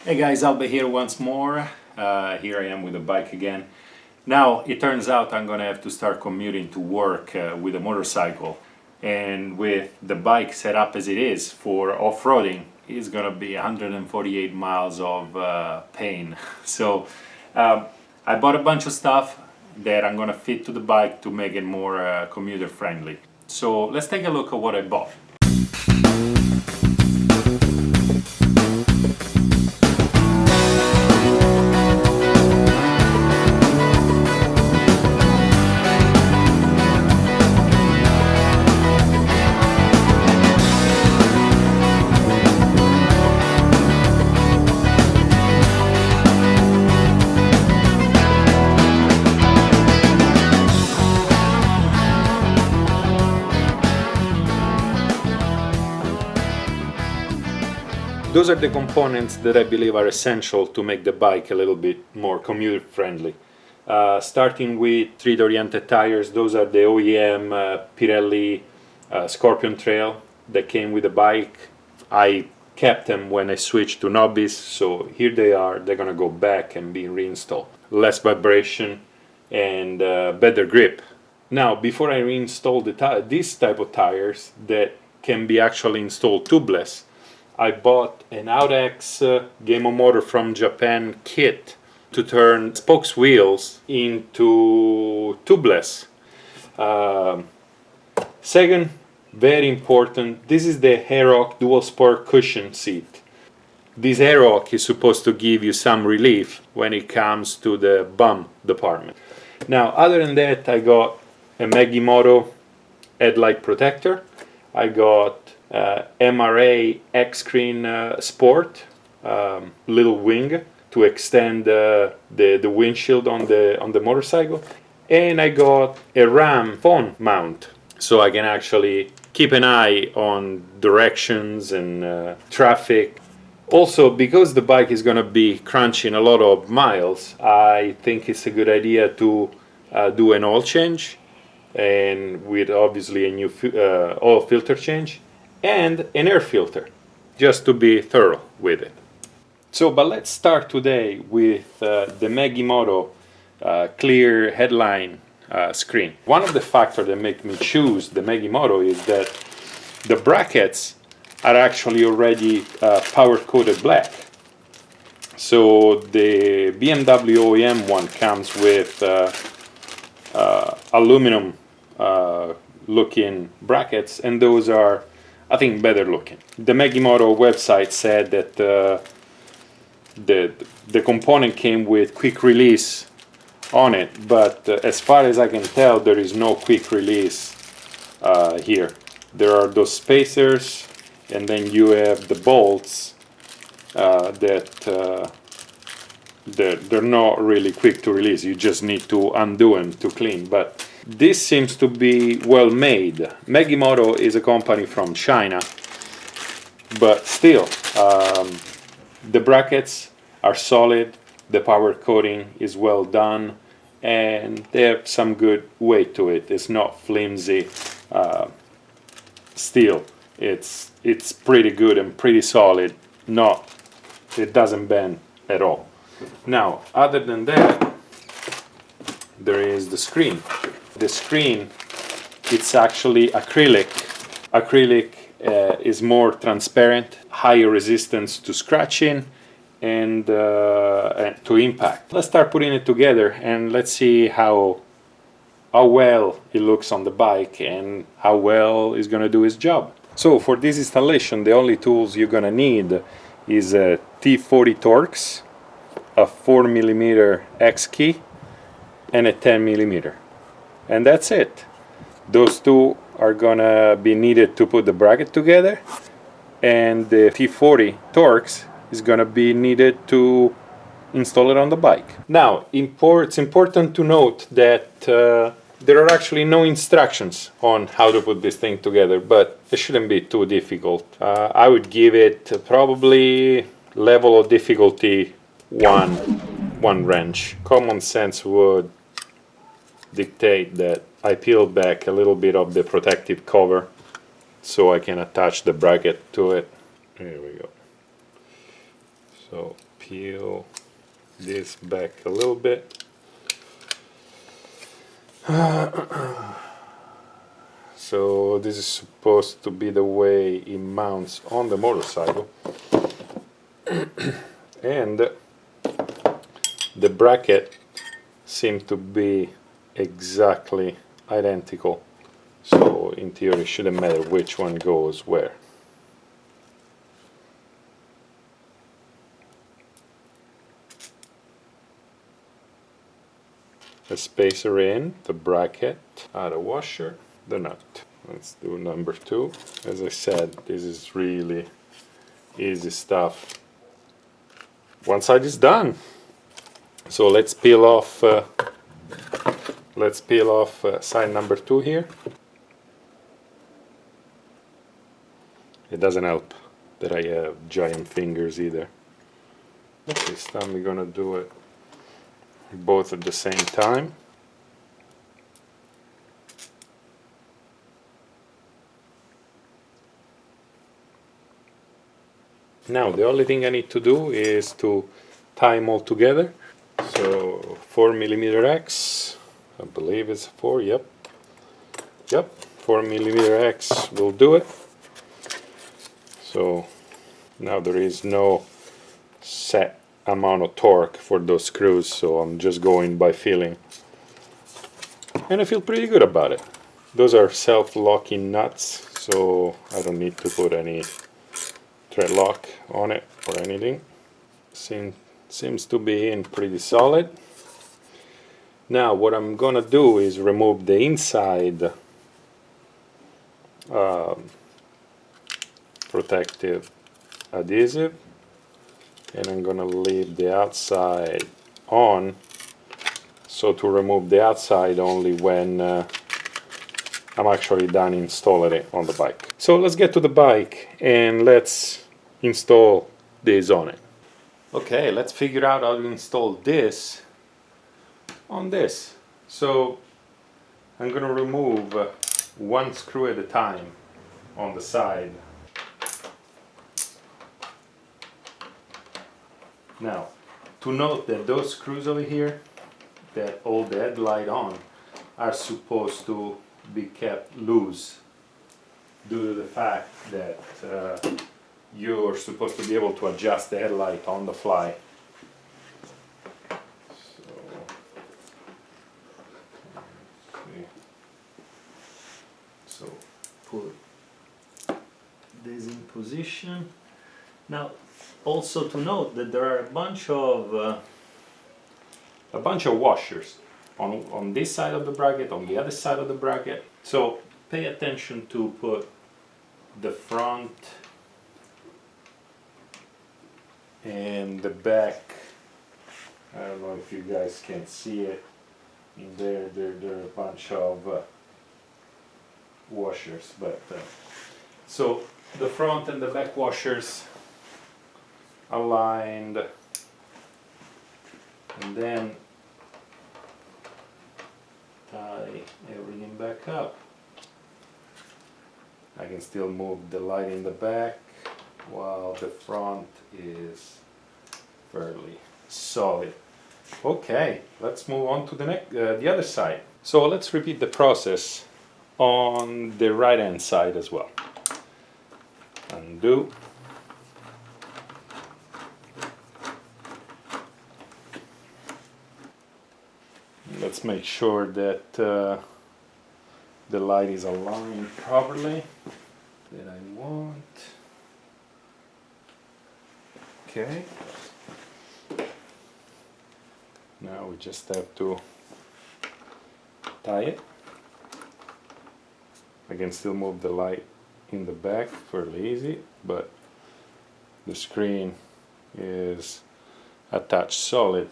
Hey guys, Albe here once more. Here I am with the bike again. Now it turns out I'm gonna have to start commuting to work with a motorcycle, and with the bike set up as it is for off-roading, it's gonna be 148 miles of pain. So I bought a bunch of stuff that I'm gonna fit to the bike to make it more commuter friendly. So let's take a look at what I bought. Those are the components that I believe are essential to make the bike a little bit more commuter friendly. Starting with street-oriented tires, those are the OEM Pirelli Scorpion Trail that came with the bike. I kept them when I switched to Nobis, so here they are. They're gonna go back and be reinstalled. Less vibration and better grip. Now, before I reinstall this type of tires that can be actually installed tubeless, I bought an OutEx Game Motor from Japan kit to turn spokes wheels into tubeless. Second, very important, this is the Aeroc DualSport cushion seat. This Aeroc is supposed to give you some relief when it comes to the bum department. Now, other than that, I got a Maggie moto headlight protector. I got MRA x-creen Sport little wing to extend the windshield on the motorcycle, and I got a RAM phone mount so I can actually keep an eye on directions and traffic. Also, because the bike is going to be crunching a lot of miles, I think it's a good idea to do an oil change, and with obviously a new oil filter change and an air filter, just to be thorough with it. So, but let's start today with the Maggie moto clear headline screen. One of the factors that make me choose the Maggie moto is that the brackets are actually already powder coated black. So the BMW OEM one comes with aluminum looking brackets, and those are, I think, better looking. The Maggie moto website said that the component came with quick release on it, but as far as I can tell, there is no quick release here. There are those spacers, and then you have the bolts that they're not really quick to release. You just need to undo them to clean. But this seems to be well made. Maggie moto is a company from China, but still, the brackets are solid, the power coating is well done, and they have some good weight to it. It's not flimsy steel. It's pretty good and pretty solid. It doesn't bend at all. Now, other than that, there is the screen. The screen, it's actually acrylic. Acrylic is more transparent, higher resistance to scratching and to impact. Let's start putting it together and let's see how well it looks on the bike and how well it's going to do its job. So for this installation, the only tools you're going to need is a T40 Torx, a 4mm X key, and a 10mm. And that's it. Those two are gonna be needed to put the bracket together, and the T40 Torx is gonna be needed to install it on the bike. Now, it's important to note that there are actually no instructions on how to put this thing together, but it shouldn't be too difficult. I would give it probably level of difficulty one wrench. Common sense would dictate that I peel back a little bit of the protective cover so I can attach the bracket to it. There we go. So peel this back a little bit. So this is supposed to be the way it mounts on the motorcycle. And the bracket seems to be exactly identical, so in theory it shouldn't matter which one goes where. The spacer in, the bracket, the washer, the nut. Let's do number 2. As I said, this is really easy stuff. One side is done. So let's peel off side number 2 here. It doesn't help that I have giant fingers either. This time we're gonna do it both at the same time. Now the only thing I need to do is to tie them all together. So 4mm X, I believe it's 4, yep, 4mm X will do it. So now there is no set amount of torque for those screws, so I'm just going by feeling. And I feel pretty good about it. Those are self-locking nuts, so I don't need to put any thread lock on it or anything. Seems to be in pretty solid. Now what I'm gonna do is remove the inside protective adhesive, and I'm gonna leave the outside on, so to remove the outside only when I'm actually done installing it on the bike. So let's get to the bike and let's install this on it. Okay, let's figure out how to install this on this. So I'm gonna remove one screw at a time on the side. Now, to note that those screws over here that hold the headlight on are supposed to be kept loose due to the fact that you're supposed to be able to adjust the headlight on the fly. So put this in position. Now, also to note that there are a bunch of washers on this side of the bracket, on the other side of the bracket. So pay attention to put the front and the back. I don't know if you guys can see it. In there are a bunch of washers, but so the front and the back washers aligned, and then tie everything back up. I can still move the light in the back while the front is fairly solid. Okay, let's move on to the other side. So let's repeat the process on the right hand side as well. Undo. Let's make sure that the light is aligned properly that I want. Okay. Now we just have to tie it. I can still move the light in the back fairly easy, but the screen is attached solid.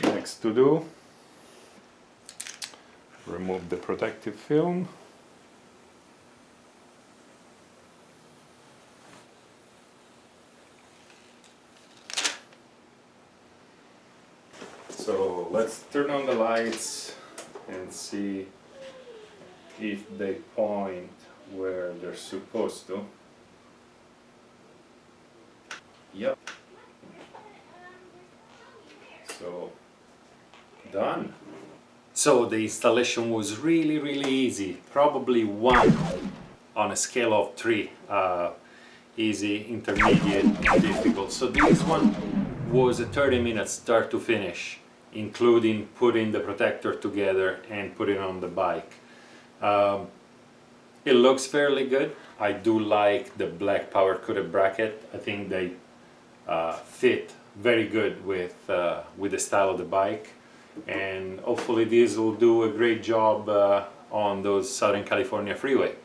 Next to do, remove the protective film. So let's turn on the lights and see if they point where they're supposed to. Yep. So, done. So the installation was really easy, probably 1 on a scale of 3, easy, intermediate, and difficult. So this one was a 30 minutes start to finish, including putting the protector together and putting on the bike. It looks fairly good. I do like the black power coated bracket. I think they fit very good with the style of the bike, and hopefully this will do a great job on those Southern California freeway.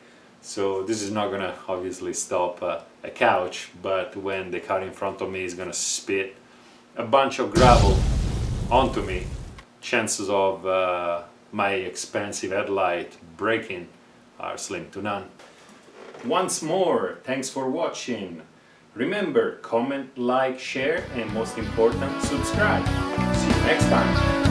So this is not gonna obviously stop a couch, but when the car in front of me is gonna spit a bunch of gravel onto me, chances of my expensive headlight breaking are slim to none. Once more, thanks for watching. Remember, comment, like, share, and most important, subscribe. See you next time.